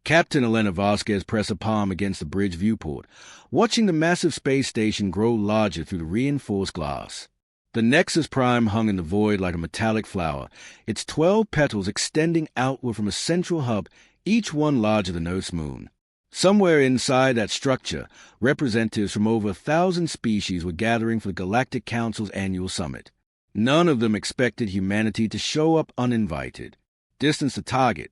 Captain Elena Vasquez pressed a palm against the bridge viewport, watching the massive space station grow larger through the reinforced glass. The Nexus Prime hung in the void like a metallic flower, its 12 petals extending outward from a central hub, each one larger than Earth's moon. Somewhere inside that structure, representatives from over 1,000 species were gathering for the Galactic Council's annual summit. None of them expected humanity to show up uninvited. "Distance to target?"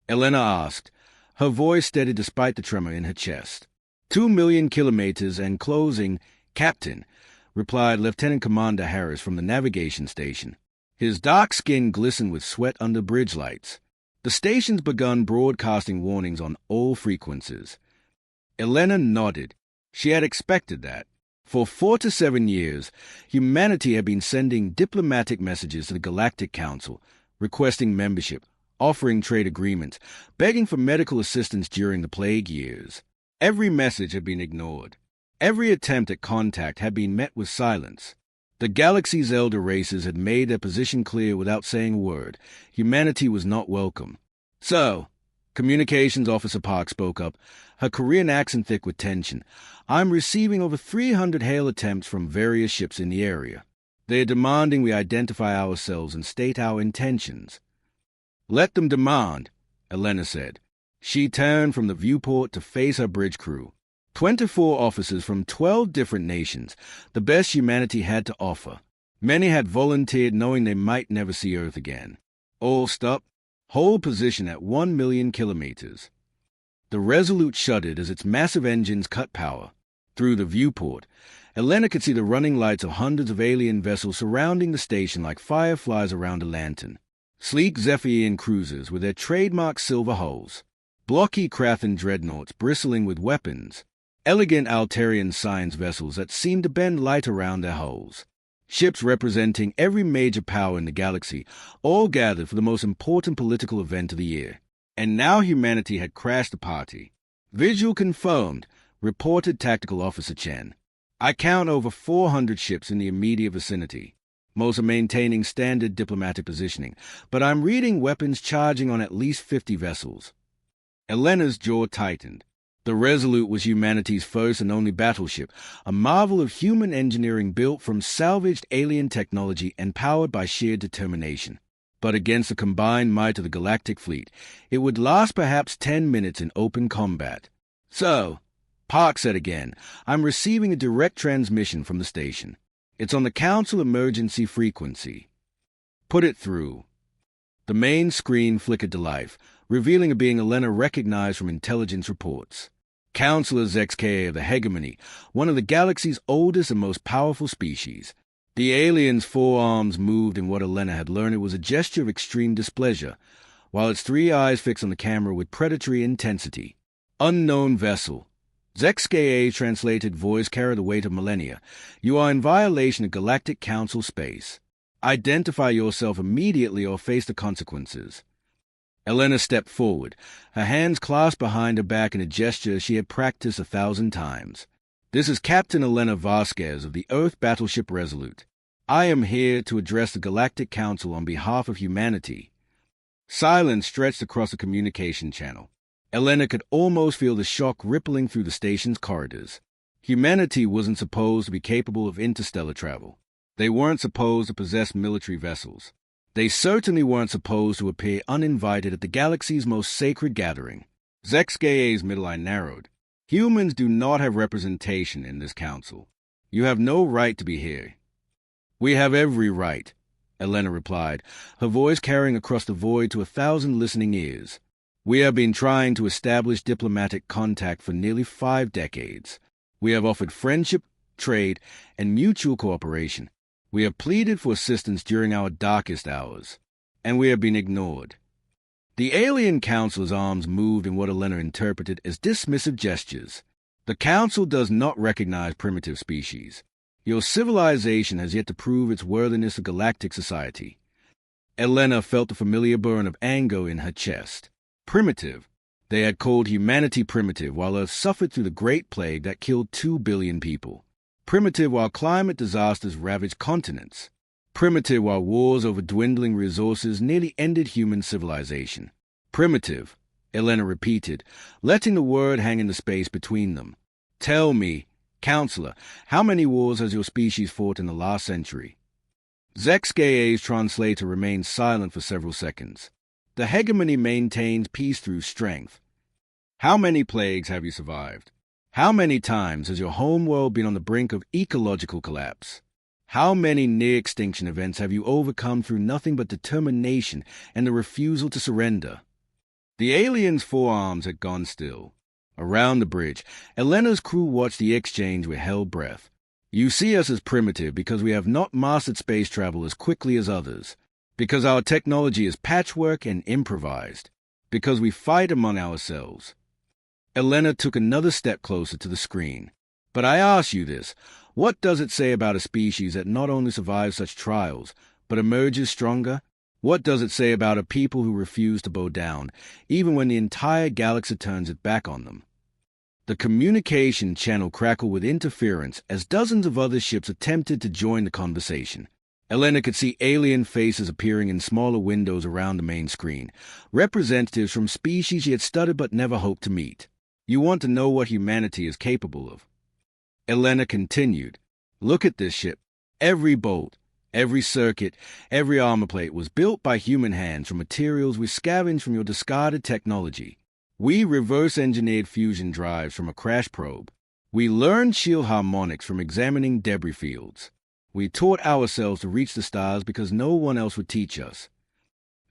Elena asked, her voice steady despite the tremor in her chest. 2 million kilometers and closing, Captain, replied Lieutenant Commander Harris from the navigation station. His dark skin glistened with sweat under bridge lights. The station's begun broadcasting warnings on all frequencies. Elena nodded. She had expected that. For 4 to 7 years, humanity had been sending diplomatic messages to the Galactic Council, requesting membership, offering trade agreements, begging for medical assistance during the plague years. Every message had been ignored. Every attempt at contact had been met with silence. The galaxy's elder races had made their position clear without saying a word. Humanity was not welcome. "So," Communications Officer Park spoke up, her Korean accent thick with tension, "I'm receiving over 300 hail attempts from various ships in the area. They are demanding we identify ourselves and state our intentions." "Let them demand," Elena said. She turned from the viewport to face her bridge crew. 24 officers from 12 different nations, the best humanity had to offer. Many had volunteered knowing they might never see Earth again. All stop. Hold position at 1 million kilometers. The Resolute shuddered as its massive engines cut power. Through the viewport, Elena could see the running lights of hundreds of alien vessels surrounding the station like fireflies around a lantern. Sleek Zephyrian cruisers with their trademark silver hulls. Blocky Krathan dreadnoughts bristling with weapons. Elegant Altarian science vessels that seemed to bend light around their hulls. Ships representing every major power in the galaxy, all gathered for the most important political event of the year. And now humanity had crashed the party. "Visual confirmed," reported Tactical Officer Chen. "I count over 400 ships in the immediate vicinity. Most are maintaining standard diplomatic positioning, but I'm reading weapons charging on at least 50 vessels." Elena's jaw tightened. The Resolute was humanity's first and only battleship, a marvel of human engineering built from salvaged alien technology and powered by sheer determination. But against the combined might of the Galactic Fleet, it would last perhaps 10 minutes in open combat. "So," Park said again, "I'm receiving a direct transmission from the station. It's on the Council emergency frequency." "Put it through." The main screen flickered to life, revealing a being Elena recognized from intelligence reports. Counselor XKA of the Hegemony, one of the galaxy's oldest and most powerful species. The alien's forearms moved in what Elena had learned it was a gesture of extreme displeasure, while its 3 eyes fixed on the camera with predatory intensity. "Unknown vessel." XKA translated voice carried the weight of millennia. "You are in violation of Galactic Council space. Identify yourself immediately or face the consequences." Elena stepped forward, her hands clasped behind her back in a gesture she had practiced 1,000 times. "This is Captain Elena Vasquez of the Earth Battleship Resolute. I am here to address the Galactic Council on behalf of humanity." Silence stretched across the communication channel. Elena could almost feel the shock rippling through the station's corridors. Humanity wasn't supposed to be capable of interstellar travel. They weren't supposed to possess military vessels. They certainly weren't supposed to appear uninvited at the galaxy's most sacred gathering. XKA's midline narrowed. "Humans do not have representation in this council. You have no right to be here." "We have every right," Elena replied, her voice carrying across the void to 1,000 listening ears. "We have been trying to establish diplomatic contact for nearly 5 decades. We have offered friendship, trade, and mutual cooperation. We have pleaded for assistance during our darkest hours, and we have been ignored." The alien council's arms moved in what Elena interpreted as dismissive gestures. "The council does not recognize primitive species. Your civilization has yet to prove its worthiness of galactic society." Elena felt the familiar burn of anger in her chest. Primitive. They had called humanity primitive while Earth suffered through the Great Plague that killed 2 billion people. Primitive while climate disasters ravaged continents. Primitive while wars over dwindling resources nearly ended human civilization. Primitive, Elena repeated, letting the word hang in the space between them. Tell me, counselor, how many wars has your species fought in the last century? Zexkae's translator remained silent for several seconds. The hegemony maintains peace through strength. How many plagues have you survived? How many times has your homeworld been on the brink of ecological collapse? How many near-extinction events have you overcome through nothing but determination and the refusal to surrender? The aliens' forearms had gone still. Around the bridge, Elena's crew watched the exchange with held breath. You see us as primitive because we have not mastered space travel as quickly as others, because our technology is patchwork and improvised, because we fight among ourselves. Elena took another step closer to the screen. But I ask you this, what does it say about a species that not only survives such trials, but emerges stronger? What does it say about a people who refuse to bow down, even when the entire galaxy turns its back on them? The communication channel crackled with interference as dozens of other ships attempted to join the conversation. Elena could see alien faces appearing in smaller windows around the main screen, representatives from species she had studied but never hoped to meet. You want to know what humanity is capable of? Elena continued, look at this ship. Every bolt, every circuit, every armor plate was built by human hands from materials we scavenged from your discarded technology. We reverse-engineered fusion drives from a crash probe. We learned shield harmonics from examining debris fields. We taught ourselves to reach the stars because no one else would teach us.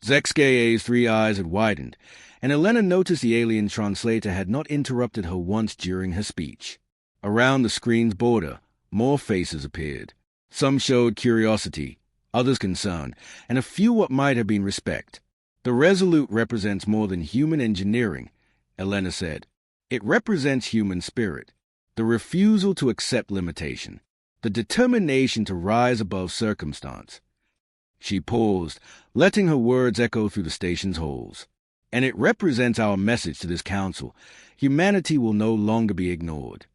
Zexkae's 3 eyes had widened, and Elena noticed the alien translator had not interrupted her once during her speech. Around the screen's border, more faces appeared. Some showed curiosity, others concern, and a few what might have been respect. The Resolute represents more than human engineering, Elena said. It represents human spirit, the refusal to accept limitation, the determination to rise above circumstance. She paused, letting her words echo through the station's halls. And it represents our message to this council. Humanity will no longer be ignored.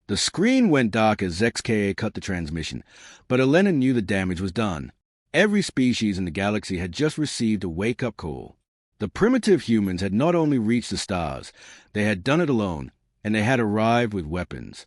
The screen went dark as Zexkae cut the transmission, but Elena knew the damage was done. Every species in the galaxy had just received a wake-up call. The primitive humans had not only reached the stars, they had done it alone, and they had arrived with weapons.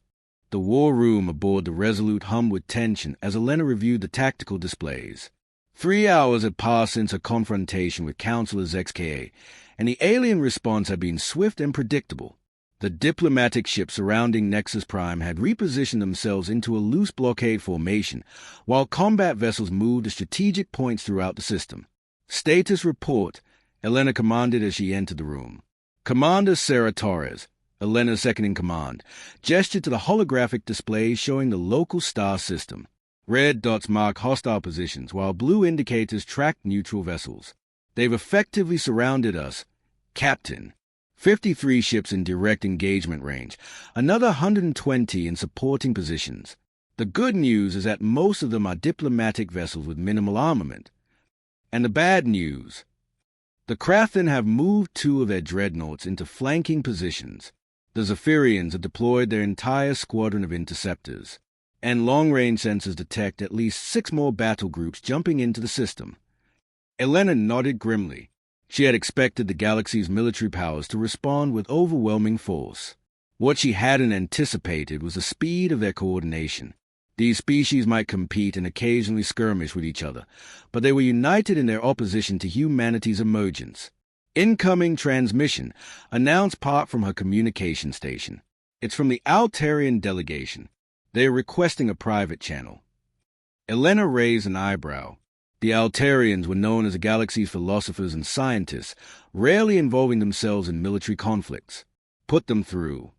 The war room aboard the Resolute hummed with tension as Elena reviewed the tactical displays. 3 hours had passed since her confrontation with Counselor Zexkae, and the alien response had been swift and predictable. The diplomatic ships surrounding Nexus Prime had repositioned themselves into a loose blockade formation, while combat vessels moved to strategic points throughout the system. Status report, Elena commanded as she entered the room. Commander Sarah Torres, Elena's second-in-command, gestured to the holographic display showing the local star system. Red dots mark hostile positions, while blue indicators track neutral vessels. They've effectively surrounded us. Captain. 53 ships in direct engagement range, another 120 in supporting positions. The good news is that most of them are diplomatic vessels with minimal armament. And the bad news, the Krathen have moved 2 of their dreadnoughts into flanking positions. The Zephyrians have deployed their entire squadron of interceptors, and long-range sensors detect at least 6 more battle groups jumping into the system. Elena nodded grimly. She had expected the galaxy's military powers to respond with overwhelming force. What she hadn't anticipated was the speed of their coordination. These species might compete and occasionally skirmish with each other, but they were united in their opposition to humanity's emergence. Incoming transmission, announced part from her communication station. It's from the Altarian delegation. They are requesting a private channel. Elena raised an eyebrow. The Altarians were known as the galaxy's philosophers and scientists, rarely involving themselves in military conflicts. Put them through.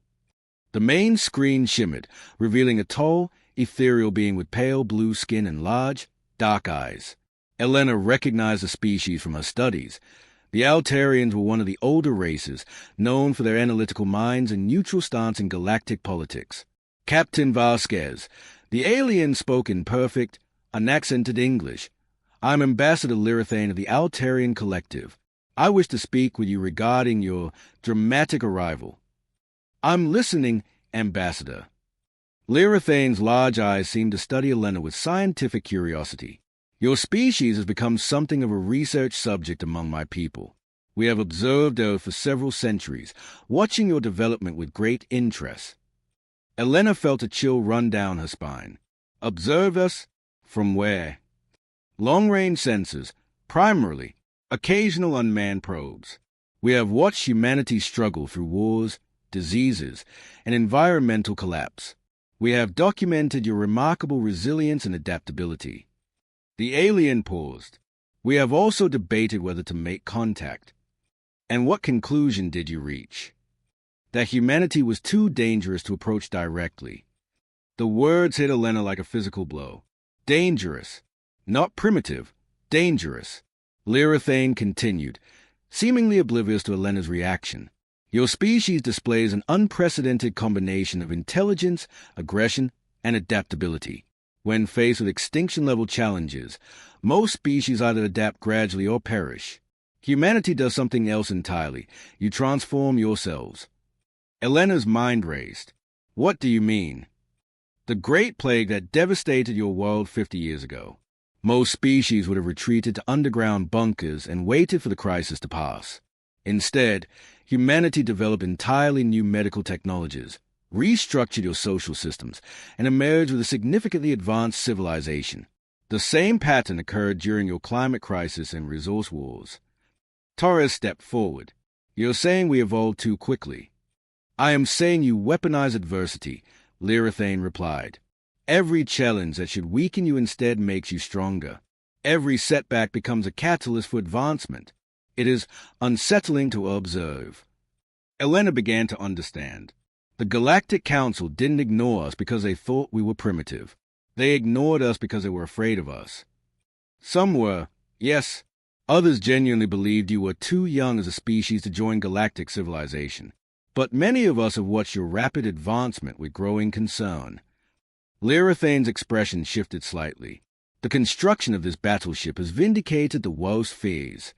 The main screen shimmered, revealing a tall, ethereal being with pale blue skin and large, dark eyes. Elena recognized the species from her studies. The Altarians were one of the older races, known for their analytical minds and neutral stance in galactic politics. Captain Vasquez. The alien spoke in perfect, unaccented English. I'm Ambassador Lyrathane of the Altarian Collective. I wish to speak with you regarding your dramatic arrival. I'm listening, Ambassador. Lyrathane's large eyes seemed to study Elena with scientific curiosity. Your species has become something of a research subject among my people. We have observed Earth for several centuries, watching your development with great interest. Elena felt a chill run down her spine. Observe us? From where? Long-range sensors, primarily. Occasional unmanned probes. We have watched humanity struggle through wars, diseases, and environmental collapse. We have documented your remarkable resilience and adaptability. The alien paused. We have also debated whether to make contact. And what conclusion did you reach? That humanity was too dangerous to approach directly. The words hit Elena like a physical blow. Dangerous. Not primitive. Dangerous. Lyrathane continued, seemingly oblivious to Elena's reaction. Your species displays an unprecedented combination of intelligence, aggression, and adaptability. When faced with extinction-level challenges, most species either adapt gradually or perish. Humanity does something else entirely. You transform yourselves. Elena's mind raced. What do you mean? The Great Plague that devastated your world 50 years ago. Most species would have retreated to underground bunkers and waited for the crisis to pass. Instead, humanity developed entirely new medical technologies, restructured your social systems, and emerged with a significantly advanced civilization. The same pattern occurred during your climate crisis and resource wars. Torres stepped forward. You're saying we evolved too quickly. I am saying you weaponize adversity, Lyrathane replied. Every challenge that should weaken you instead makes you stronger. Every setback becomes a catalyst for advancement. It is unsettling to observe. Elena began to understand. The Galactic Council didn't ignore us because they thought we were primitive. They ignored us because they were afraid of us. Some were, yes. Others genuinely believed you were too young as a species to join galactic civilization. But many of us have watched your rapid advancement with growing concern. Lyrathane's expression shifted slightly. The construction of this battleship has vindicated the world's fears.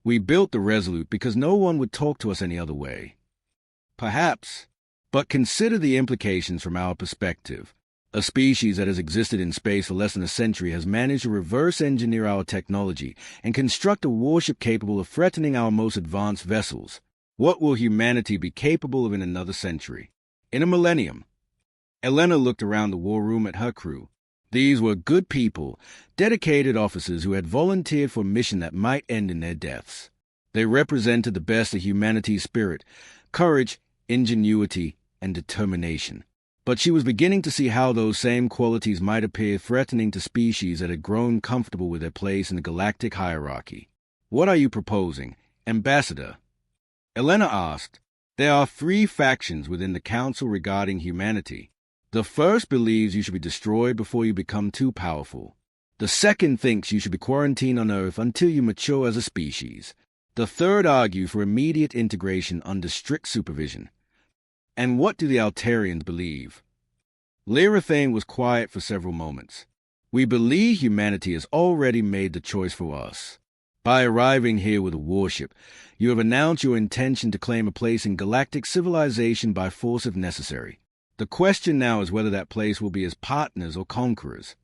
We built the Resolute because no one would talk to us any other way. Perhaps, but consider the implications from our perspective. A species that has existed in space for less than a century has managed to reverse engineer our technology and construct a warship capable of threatening our most advanced vessels. What will humanity be capable of in another century? In a millennium? Elena looked around the war room at her crew. These were good people, dedicated officers who had volunteered for a mission that might end in their deaths. They represented the best of humanity's spirit, courage, ingenuity, and determination. But she was beginning to see how those same qualities might appear threatening to species that had grown comfortable with their place in the galactic hierarchy. What are you proposing, Ambassador? Elena asked. There are 3 factions within the Council regarding humanity. The first believes you should be destroyed before you become too powerful. The second thinks you should be quarantined on Earth until you mature as a species. The third argue for immediate integration under strict supervision. And what do the Altarians believe? Lyrathane was quiet for several moments. We believe humanity has already made the choice for us. By arriving here with a warship, you have announced your intention to claim a place in galactic civilization by force if necessary. The question now is whether that place will be as partners or conquerors.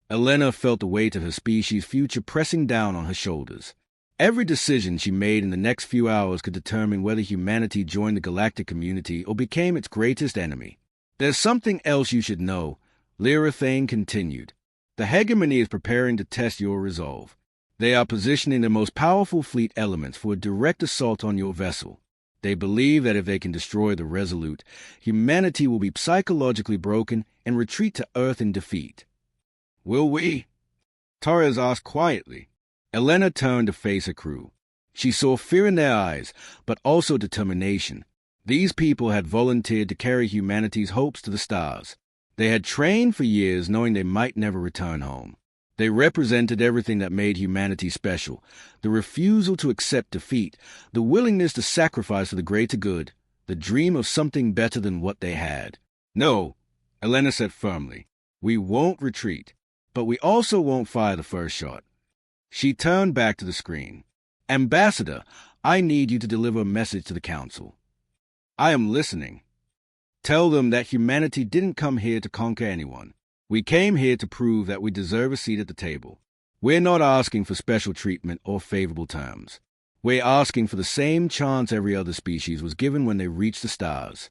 Elena felt the weight of her species' future pressing down on her shoulders. Every decision she made in the next few hours could determine whether humanity joined the galactic community or became its greatest enemy. There's something else you should know, Lyrathane continued. The hegemony is preparing to test your resolve. They are positioning the most powerful fleet elements for a direct assault on your vessel. They believe that if they can destroy the Resolute, humanity will be psychologically broken and retreat to Earth in defeat. Will we? Torres asked quietly. Elena turned to face her crew. She saw fear in their eyes, but also determination. These people had volunteered to carry humanity's hopes to the stars. They had trained for years knowing they might never return home. They represented everything that made humanity special, the refusal to accept defeat, the willingness to sacrifice for the greater good, the dream of something better than what they had. No, Elena said firmly, we won't retreat, but we also won't fire the first shot. She turned back to the screen. Ambassador, I need you to deliver a message to the Council. I am listening. Tell them that humanity didn't come here to conquer anyone. We came here to prove that we deserve a seat at the table. We're not asking for special treatment or favorable terms. We're asking for the same chance every other species was given when they reached the stars.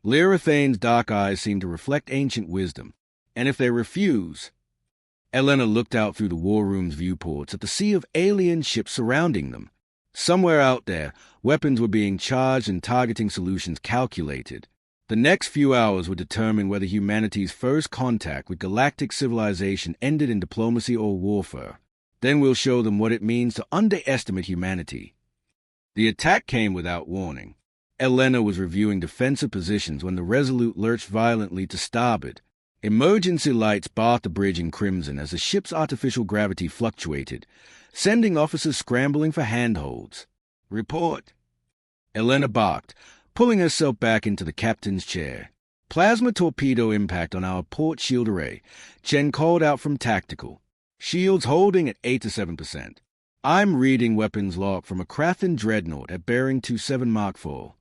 Lyrathane's dark eyes seem to reflect ancient wisdom, and if they refuse... Elena looked out through the war room's viewports at the sea of alien ships surrounding them. Somewhere out there, weapons were being charged and targeting solutions calculated. The next few hours would determine whether humanity's first contact with galactic civilization ended in diplomacy or warfare. Then we'll show them what it means to underestimate humanity. The attack came without warning. Elena was reviewing defensive positions when the Resolute lurched violently to starboard. Emergency lights bathed the bridge in crimson as the ship's artificial gravity fluctuated, sending officers scrambling for handholds. "Report." Elena barked, pulling herself back into the captain's chair. "Plasma torpedo impact on our port shield array," Chen called out from tactical. "Shields holding at 8 to 7%. I'm reading weapons log from a Krathan dreadnought at bearing 27 Mach 4.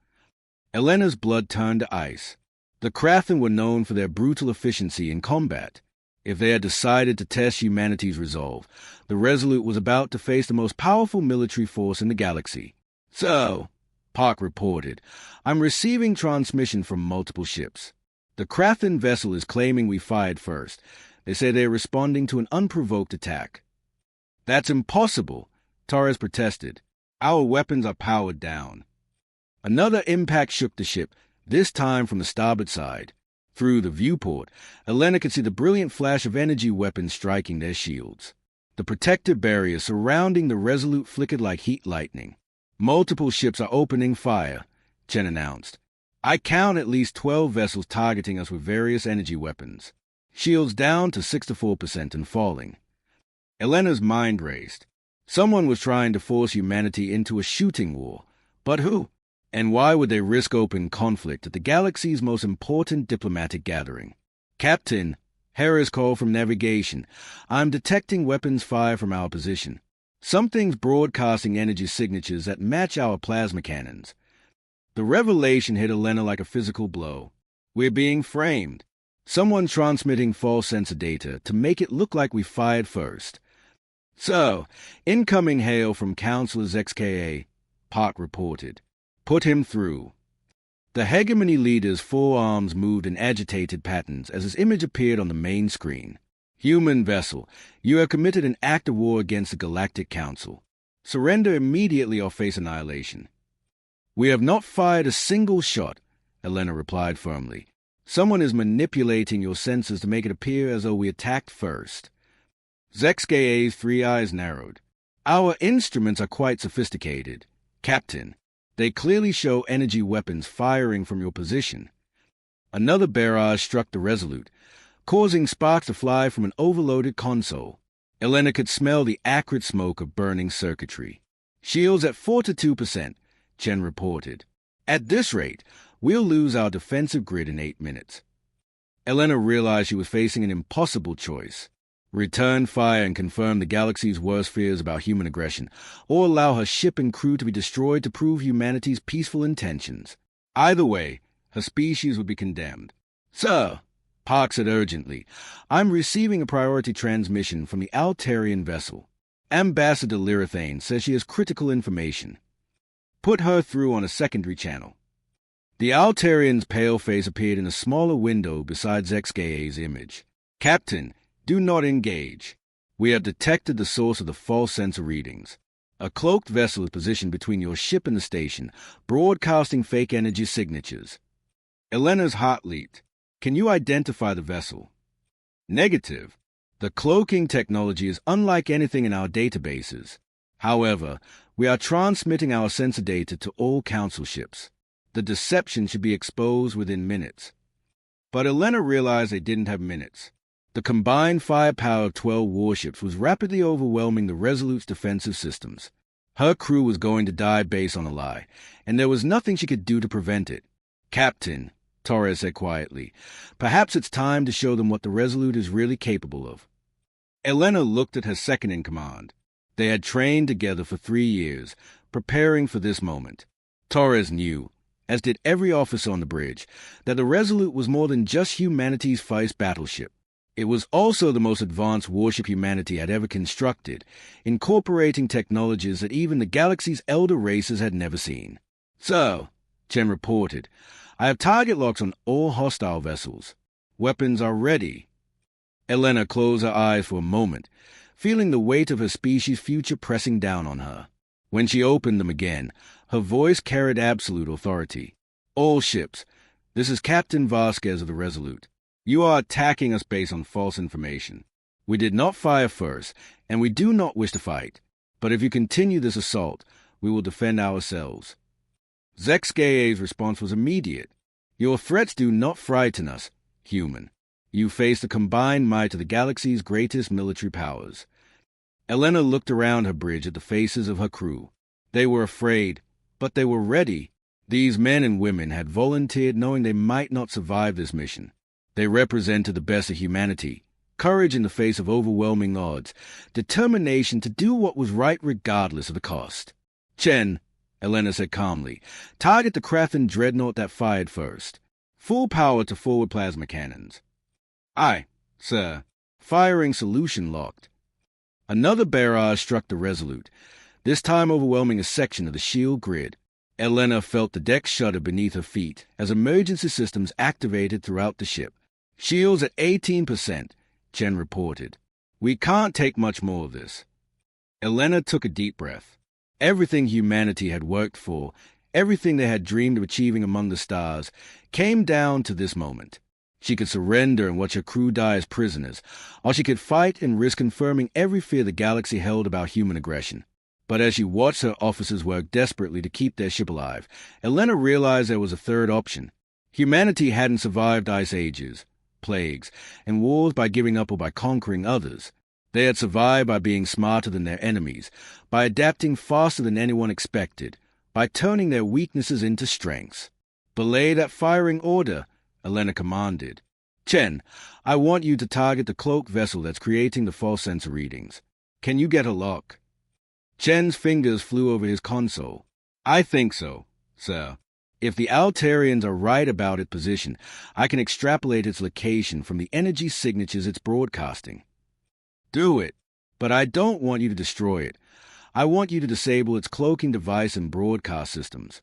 Elena's blood turned to ice. The Krathan were known for their brutal efficiency in combat. If they had decided to test humanity's resolve, the Resolute was about to face the most powerful military force in the galaxy. "So," Park reported, "I'm receiving transmission from multiple ships. The Krathan vessel is claiming we fired first. They say they're responding to an unprovoked attack." "That's impossible," Torres protested. "Our weapons are powered down." Another impact shook the ship, this time from the starboard side. Through the viewport, Elena could see the brilliant flash of energy weapons striking their shields. The protective barrier surrounding the Resolute flickered like heat lightning. "Multiple ships are opening fire," Chen announced. "I count at least 12 vessels targeting us with various energy weapons. Shields down to 6 to 4% and falling." Elena's mind raced. Someone was trying to force humanity into a shooting war. But who? And why would they risk open conflict at the galaxy's most important diplomatic gathering? "Captain," Hera's call from navigation. "I'm detecting weapons fire from our position. Something's broadcasting energy signatures that match our plasma cannons." The revelation hit Elena like a physical blow. "We're being framed. Someone's transmitting false sensor data to make it look like we fired first." "So, incoming hail from Counselors XKA," Park reported. "Put him through." The hegemony leader's forearms moved in agitated patterns as his image appeared on the main screen. "Human vessel, you have committed an act of war against the Galactic Council. Surrender immediately or face annihilation." "We have not fired a single shot," Elena replied firmly. "Someone is manipulating your senses to make it appear as though we attacked first." Zexka's 3 eyes narrowed. "Our instruments are quite sophisticated, Captain. They clearly show energy weapons firing from your position." Another barrage struck the Resolute, causing sparks to fly from an overloaded console. Elena could smell the acrid smoke of burning circuitry. "Shields at 4 to 2%, Chen reported. "At this rate, we'll lose our defensive grid in 8 minutes." Elena realized she was facing an impossible choice. Return fire and confirm the galaxy's worst fears about human aggression, or allow her ship and crew to be destroyed to prove humanity's peaceful intentions. Either way, her species would be condemned. "Sir," Park said urgently, "I'm receiving a priority transmission from the Altarian vessel. Ambassador Lyrathane says she has critical information. Put her through on a secondary channel." The Altarian's pale face appeared in a smaller window beside Zexka's image. "Captain, do not engage. We have detected the source of the false sensor readings. A cloaked vessel is positioned between your ship and the station, broadcasting fake energy signatures." Elena's heart leaped. "Can you identify the vessel?" "Negative. The cloaking technology is unlike anything in our databases. However, we are transmitting our sensor data to all council ships. The deception should be exposed within minutes." But Elena realized they didn't have minutes. The combined firepower of 12 warships was rapidly overwhelming the Resolute's defensive systems. Her crew was going to die based on a lie, and there was nothing she could do to prevent it. "Captain," Torres said quietly, "perhaps it's time to show them what the Resolute is really capable of." Elena looked at her second-in-command. They had trained together for 3 years, preparing for this moment. Torres knew, as did every officer on the bridge, that the Resolute was more than just humanity's first battleship. It was also the most advanced warship humanity had ever constructed, incorporating technologies that even the galaxy's elder races had never seen. "So," Chen reported, "I have target locks on all hostile vessels. Weapons are ready." Elena closed her eyes for a moment, feeling the weight of her species' future pressing down on her. When she opened them again, her voice carried absolute authority. "All ships, this is Captain Vasquez of the Resolute. You are attacking us based on false information. We did not fire first, and we do not wish to fight. But if you continue this assault, we will defend ourselves." Zexkae's response was immediate. "Your threats do not frighten us, human. You face the combined might of the galaxy's greatest military powers." Elena looked around her bridge at the faces of her crew. They were afraid, but they were ready. These men and women had volunteered knowing they might not survive this mission. They represented the best of humanity, courage in the face of overwhelming odds, determination to do what was right regardless of the cost. "Chen," Elena said calmly, "target the Krathan dreadnought that fired first. Full power to forward plasma cannons." "Aye, sir." Firing solution locked. Another barrage struck the Resolute, this time overwhelming a section of the shield grid. Elena felt the deck shudder beneath her feet as emergency systems activated throughout the ship. "Shields at 18%, Chen reported. "We can't take much more of this." Elena took a deep breath. Everything humanity had worked for, everything they had dreamed of achieving among the stars, came down to this moment. She could surrender and watch her crew die as prisoners, or she could fight and risk confirming every fear the galaxy held about human aggression. But as she watched her officers work desperately to keep their ship alive, Elena realized there was a third option. Humanity hadn't survived ice ages, plagues, and wars by giving up or by conquering others. They had survived by being smarter than their enemies, by adapting faster than anyone expected, by turning their weaknesses into strengths. "Belay that firing order," Elena commanded. "Chen, I want you to target the cloak vessel that's creating the false sensor readings. Can you get a lock?" Chen's fingers flew over his console. "I think so, sir. If the Altarians are right about its position, I can extrapolate its location from the energy signatures it's broadcasting." "Do it, but I don't want you to destroy it. I want you to disable its cloaking device and broadcast systems."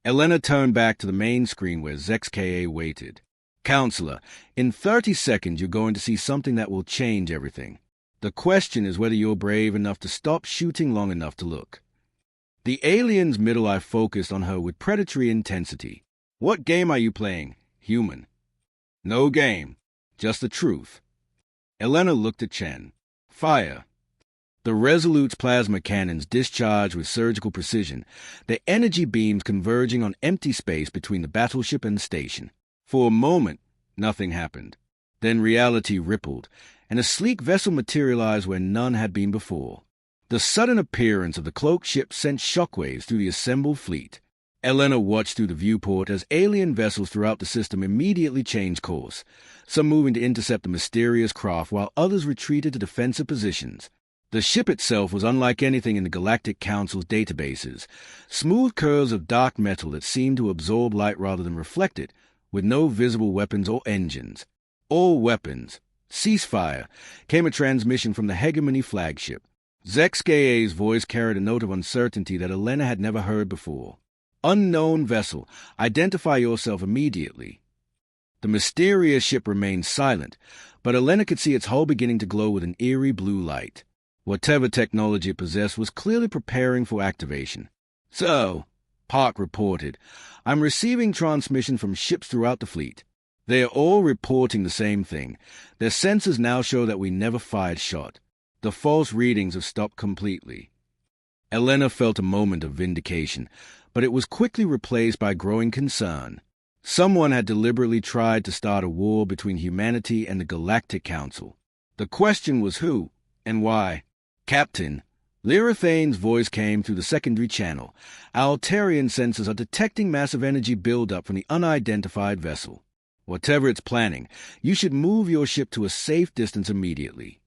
Elena turned back to the main screen where Zexkae waited. "Counselor, in 30 seconds you're going to see something that will change everything. The question is whether you're brave enough to stop shooting long enough to look." The alien's middle eye focused on her with predatory intensity. "What game are you playing, human?" "No game, just the truth." Elena looked at Chen. "Fire." The Resolute's plasma cannons discharged with surgical precision, their energy beams converging on empty space between the battleship and the station. For a moment, nothing happened. Then reality rippled, and a sleek vessel materialized where none had been before. The sudden appearance of the cloaked ship sent shockwaves through the assembled fleet. Elena watched through the viewport as alien vessels throughout the system immediately changed course, some moving to intercept the mysterious craft while others retreated to defensive positions. The ship itself was unlike anything in the Galactic Council's databases, smooth curves of dark metal that seemed to absorb light rather than reflect it, with no visible weapons or engines. "All weapons. Ceasefire," came a transmission from the Hegemony flagship. Zexkae's voice carried a note of uncertainty that Elena had never heard before. "Unknown vessel, identify yourself immediately." The mysterious ship remained silent, but Elena could see its hull beginning to glow with an eerie blue light. Whatever technology it possessed was clearly preparing for activation. "So," Park reported, "I'm receiving transmission from ships throughout the fleet. They are all reporting the same thing. Their sensors now show that we never fired shot. The false readings have stopped completely." Elena felt a moment of vindication, but it was quickly replaced by growing concern. Someone had deliberately tried to start a war between humanity and the Galactic Council. The question was who and why. "Captain," Lyrathane's voice came through the secondary channel. "Our Altarian sensors are detecting massive energy buildup from the unidentified vessel. Whatever it's planning, you should move your ship to a safe distance immediately."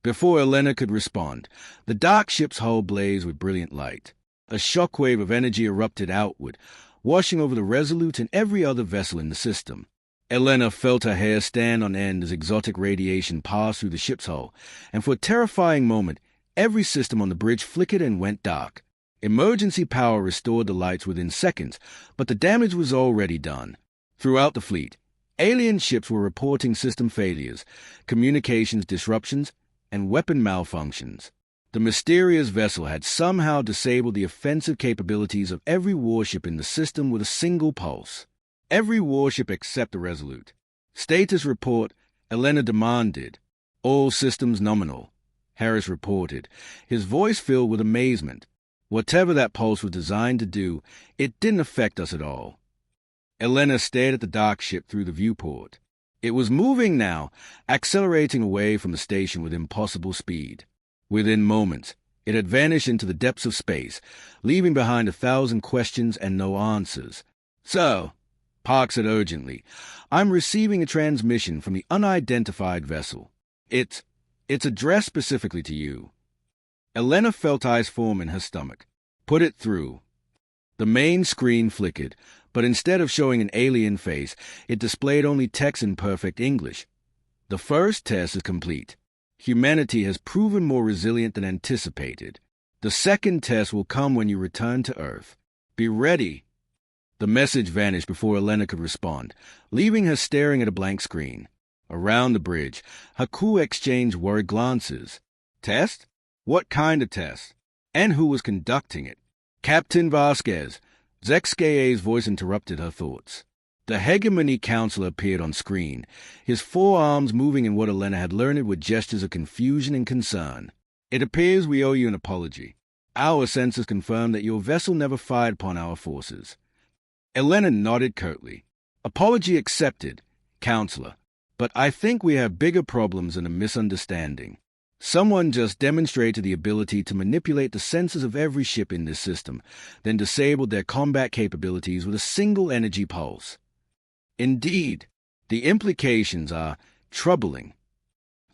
Before Elena could respond, the dark ship's hull blazed with brilliant light. A shockwave of energy erupted outward, washing over the Resolute and every other vessel in the system. Elena felt her hair stand on end as exotic radiation passed through the ship's hull, and for a terrifying moment, every system on the bridge flickered and went dark. Emergency power restored the lights within seconds, but the damage was already done. Throughout the fleet, alien ships were reporting system failures, communications disruptions, and weapon malfunctions. The mysterious vessel had somehow disabled the offensive capabilities of every warship in the system with a single pulse. Every warship except the Resolute. Status report, Elena demanded. All systems nominal, Harris reported, his voice filled with amazement. Whatever that pulse was designed to do, it didn't affect us at all. Elena stared at the dark ship through the viewport. It was moving now, accelerating away from the station with impossible speed. Within moments, it had vanished into the depths of space, leaving behind 1,000 questions and no answers. "So," Park said urgently, "I'm receiving a transmission from the unidentified vessel. It's addressed specifically to you." Elena felt ice form in her stomach. "Put it through." The main screen flickered, but instead of showing an alien face, it displayed only text in perfect English. "The first test is complete. Humanity has proven more resilient than anticipated. The second test will come when you return to Earth. Be ready." The message vanished before Elena could respond, leaving her staring at a blank screen. Around the bridge, her crew exchanged worried glances. "Test? What kind of test? And who was conducting it?" "Captain Vasquez." Zexkae's voice interrupted her thoughts. The hegemony counselor appeared on screen, his forearms moving in what Elena had learned were gestures of confusion and concern. "It appears we owe you an apology. Our sensors confirm that your vessel never fired upon our forces." Elena nodded curtly. "Apology accepted, Counselor, but I think we have bigger problems than a misunderstanding. Someone just demonstrated the ability to manipulate the sensors of every ship in this system, then disabled their combat capabilities with a single energy pulse. Indeed, the implications are troubling."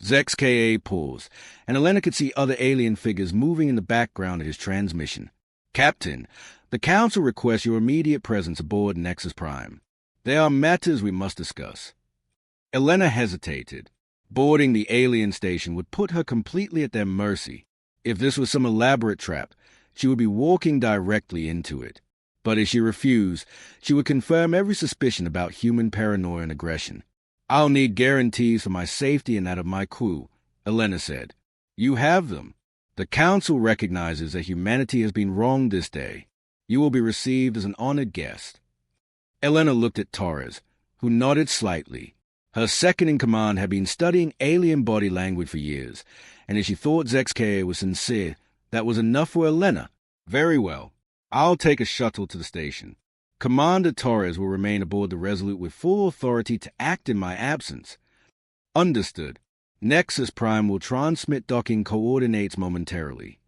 Zexka paused, and Elena could see other alien figures moving in the background of his transmission. "Captain, the Council requests your immediate presence aboard Nexus Prime. There are matters we must discuss." Elena hesitated. Boarding the alien station would put her completely at their mercy. If this was some elaborate trap, she would be walking directly into it. But if she refused, she would confirm every suspicion about human paranoia and aggression. "I'll need guarantees for my safety and that of my crew," Elena said. "You have them. The Council recognizes that humanity has been wronged this day. You will be received as an honored guest." Elena looked at Torres, who nodded slightly. Her second-in-command had been studying alien body language for years, and if she thought Zexka was sincere, that was enough for Elena. "Very well. I'll take a shuttle to the station. Commander Torres will remain aboard the Resolute with full authority to act in my absence." "Understood. Nexus Prime will transmit docking coordinates momentarily."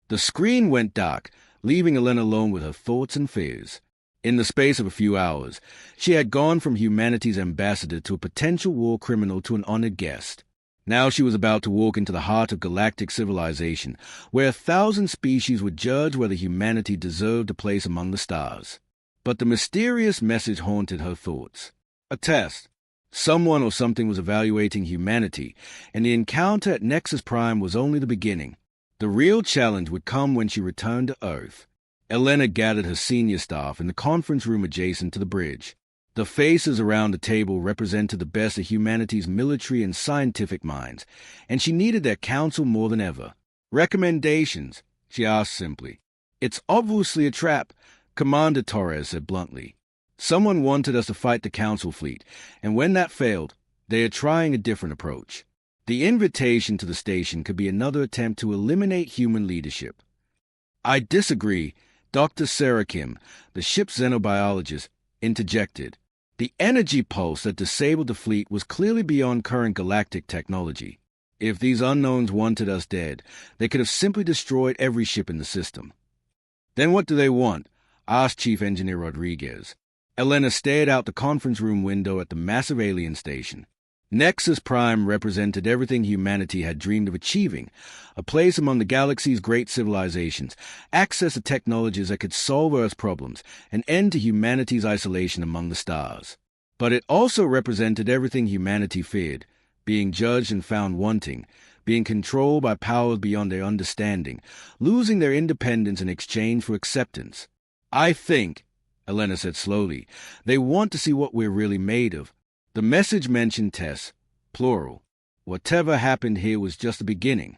The screen went dark, leaving Elena alone with her thoughts and fears. In the space of a few hours, she had gone from humanity's ambassador to a potential war criminal to an honored guest. Now she was about to walk into the heart of galactic civilization, where 1,000 species would judge whether humanity deserved a place among the stars. But the mysterious message haunted her thoughts. A test. Someone or something was evaluating humanity, and the encounter at Nexus Prime was only the beginning. The real challenge would come when she returned to Earth. Elena gathered her senior staff in the conference room adjacent to the bridge. The faces around the table represented the best of humanity's military and scientific minds, and she needed their counsel more than ever. "Recommendations?" she asked simply. "It's obviously a trap," Commander Torres said bluntly. "Someone wanted us to fight the Council fleet, and when that failed, they are trying a different approach. The invitation to the station could be another attempt to eliminate human leadership." "I disagree," Dr. Sarah Kim, the ship's xenobiologist, interjected. "The energy pulse that disabled the fleet was clearly beyond current galactic technology. If these unknowns wanted us dead, they could have simply destroyed every ship in the system." "Then what do they want?" asked Chief Engineer Rodriguez. Elena stared out the conference room window at the massive alien station. Nexus Prime represented everything humanity had dreamed of achieving, a place among the galaxy's great civilizations, access to technologies that could solve Earth's problems, an end to humanity's isolation among the stars. But it also represented everything humanity feared: being judged and found wanting, being controlled by powers beyond their understanding, losing their independence in exchange for acceptance. "I think," Elena said slowly, "they want to see what we're really made of." The message mentioned tests, plural. Whatever happened here was just the beginning.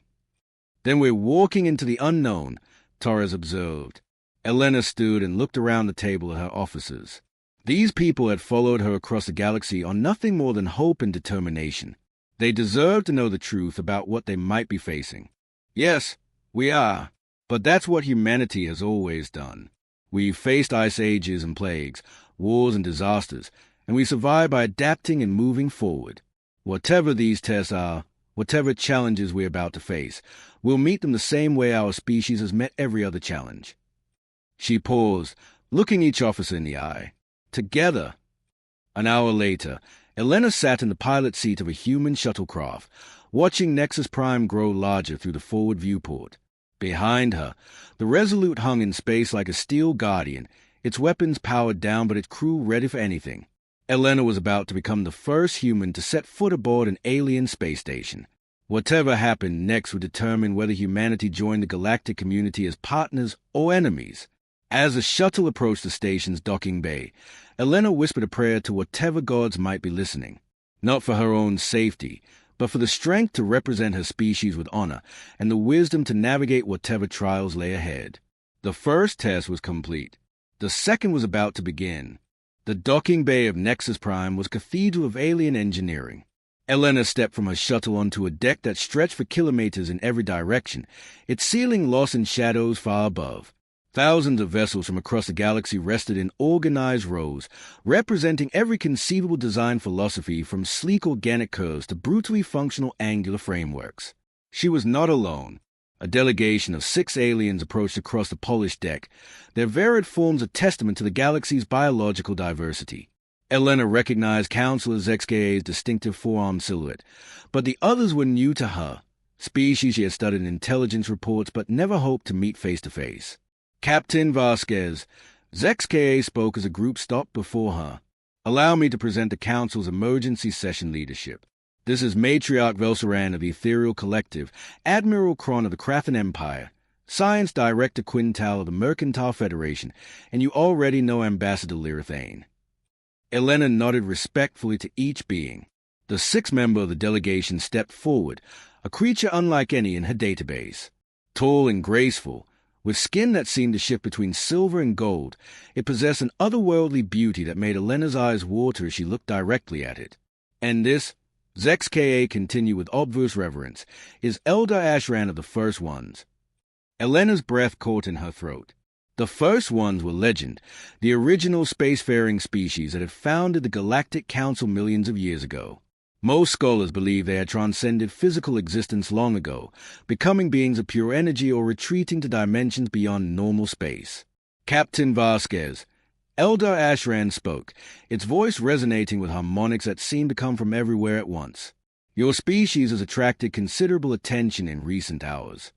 "Then we're walking into the unknown," Torres observed. Elena stood and looked around the table at her officers. These people had followed her across the galaxy on nothing more than hope and determination. They deserved to know the truth about what they might be facing. "Yes, we are. But that's what humanity has always done. We've faced ice ages and plagues, wars and disasters, and we survive by adapting and moving forward. Whatever these tests are, whatever challenges we're about to face, we'll meet them the same way our species has met every other challenge." She paused, looking each officer in the eye. "Together." An hour later, Elena sat in the pilot seat of a human shuttlecraft, watching Nexus Prime grow larger through the forward viewport. Behind her, the Resolute hung in space like a steel guardian, its weapons powered down but its crew ready for anything. Elena was about to become the first human to set foot aboard an alien space station. Whatever happened next would determine whether humanity joined the galactic community as partners or enemies. As the shuttle approached the station's docking bay, Elena whispered a prayer to whatever gods might be listening, not for her own safety, but for the strength to represent her species with honor and the wisdom to navigate whatever trials lay ahead. The first test was complete. The second was about to begin. The docking bay of Nexus Prime was a cathedral of alien engineering. Elena stepped from her shuttle onto a deck that stretched for kilometers in every direction, its ceiling lost in shadows far above. Thousands of vessels from across the galaxy rested in organized rows, representing every conceivable design philosophy from sleek organic curves to brutally functional angular frameworks. She was not alone. A delegation of 6 aliens approached across the polished deck. Their varied forms a testament to the galaxy's biological diversity. Elena recognized Counselor ZXKA's distinctive forearm silhouette, but the others were new to her, species she had studied in intelligence reports but never hoped to meet face-to-face. "Captain Vasquez," ZXKA spoke as a group stopped before her. "Allow me to present the Council's emergency session leadership. This is Matriarch Velsaran of the Ethereal Collective, Admiral Kron of the Krathan Empire, Science Director Quintal of the Mercantile Federation, and you already know Ambassador Lyrathane." Elena nodded respectfully to each being. The 6th member of the delegation stepped forward, a creature unlike any in her database. Tall and graceful, with skin that seemed to shift between silver and gold, it possessed an otherworldly beauty that made Elena's eyes water as she looked directly at it. "And this," ZXKA continued with obvious reverence, "is Elder Ashran of the First Ones." Elena's breath caught in her throat. The First Ones were legend, the original spacefaring species that had founded the Galactic Council millions of years ago. Most scholars believe they had transcended physical existence long ago, becoming beings of pure energy or retreating to dimensions beyond normal space. "Captain Vasquez," Elder Ashran spoke, its voice resonating with harmonics that seemed to come from everywhere at once. "Your species has attracted considerable attention in recent hours."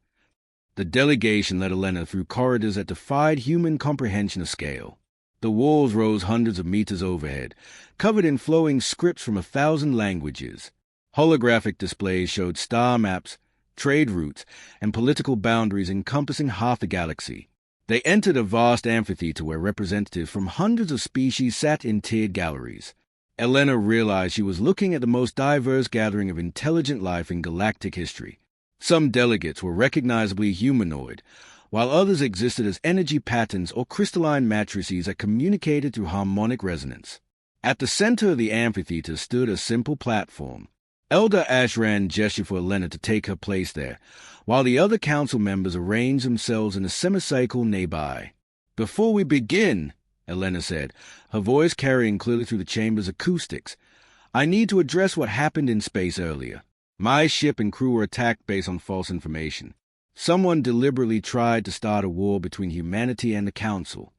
The delegation led Elena through corridors that defied human comprehension of scale. The walls rose hundreds of meters overhead, covered in flowing scripts from 1,000 languages. Holographic displays showed star maps, trade routes, and political boundaries encompassing half the galaxy. They entered a vast amphitheater where representatives from hundreds of species sat in tiered galleries. Elena realized she was looking at the most diverse gathering of intelligent life in galactic history. Some delegates were recognizably humanoid, while others existed as energy patterns or crystalline matrices that communicated through harmonic resonance. At the center of the amphitheater stood a simple platform. Elder Ashran gestured for Elena to take her place there, while the other council members arranged themselves in a semicircle nearby. "Before we begin," Elena said, her voice carrying clearly through the chamber's acoustics, "I need to address what happened in space earlier. My ship and crew were attacked based on false information. Someone deliberately tried to start a war between humanity and the Council."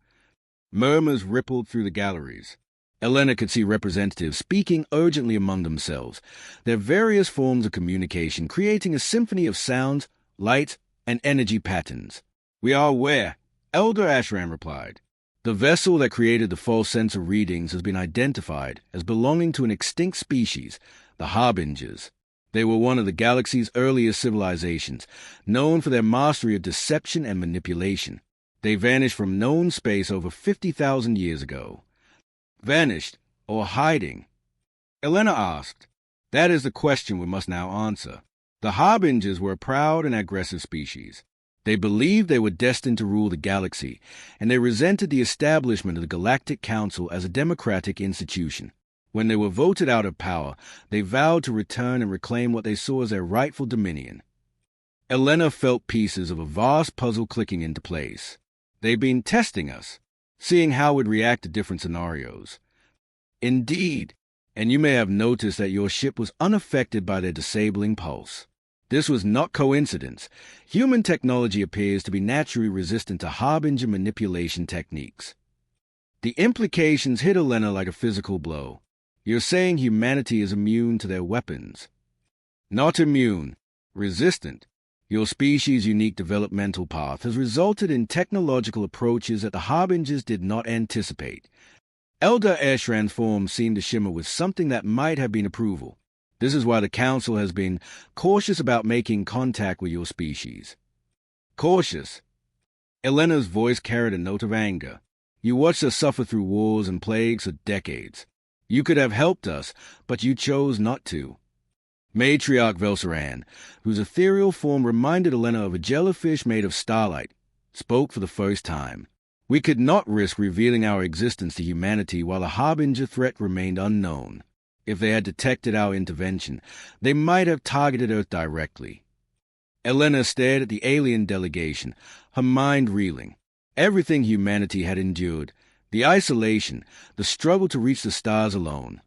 Murmurs rippled through the galleries. Elena could see representatives speaking urgently among themselves, their various forms of communication creating a symphony of sounds, light, and energy patterns. "We are aware," Elder Ashram replied. The vessel that created the false sensor readings has been identified as belonging to an extinct species, the Harbingers. They were one of the galaxy's earliest civilizations, known for their mastery of deception and manipulation. They vanished from known space over 50,000 years ago. Vanished, or hiding? Elena asked. That is the question we must now answer. The Harbingers were a proud and aggressive species. They believed they were destined to rule the galaxy, and they resented the establishment of the Galactic Council as a democratic institution. When they were voted out of power, they vowed to return and reclaim what they saw as their rightful dominion. Elena felt pieces of a vast puzzle clicking into place. They've been testing us, seeing how we'd react to different scenarios. Indeed, and you may have noticed that your ship was unaffected by their disabling pulse. This was not coincidence. Human technology appears to be naturally resistant to Harbinger manipulation techniques. The implications hit Elena like a physical blow. You're saying humanity is immune to their weapons. Not immune. Resistant. Your species' unique developmental path has resulted in technological approaches that the Harbingers did not anticipate. Elder Eshran's form seemed to shimmer with something that might have been approval. This is why the Council has been cautious about making contact with your species. Cautious? Elena's voice carried a note of anger. You watched us suffer through wars and plagues for decades. You could have helped us, but you chose not to. Matriarch Velsaran, whose ethereal form reminded Elena of a jellyfish made of starlight, spoke for the first time. We could not risk revealing our existence to humanity while the Harbinger threat remained unknown. If they had detected our intervention, they might have targeted Earth directly. Elena stared at the alien delegation, her mind reeling. Everything humanity had endured, the isolation, the struggle to reach the stars alone,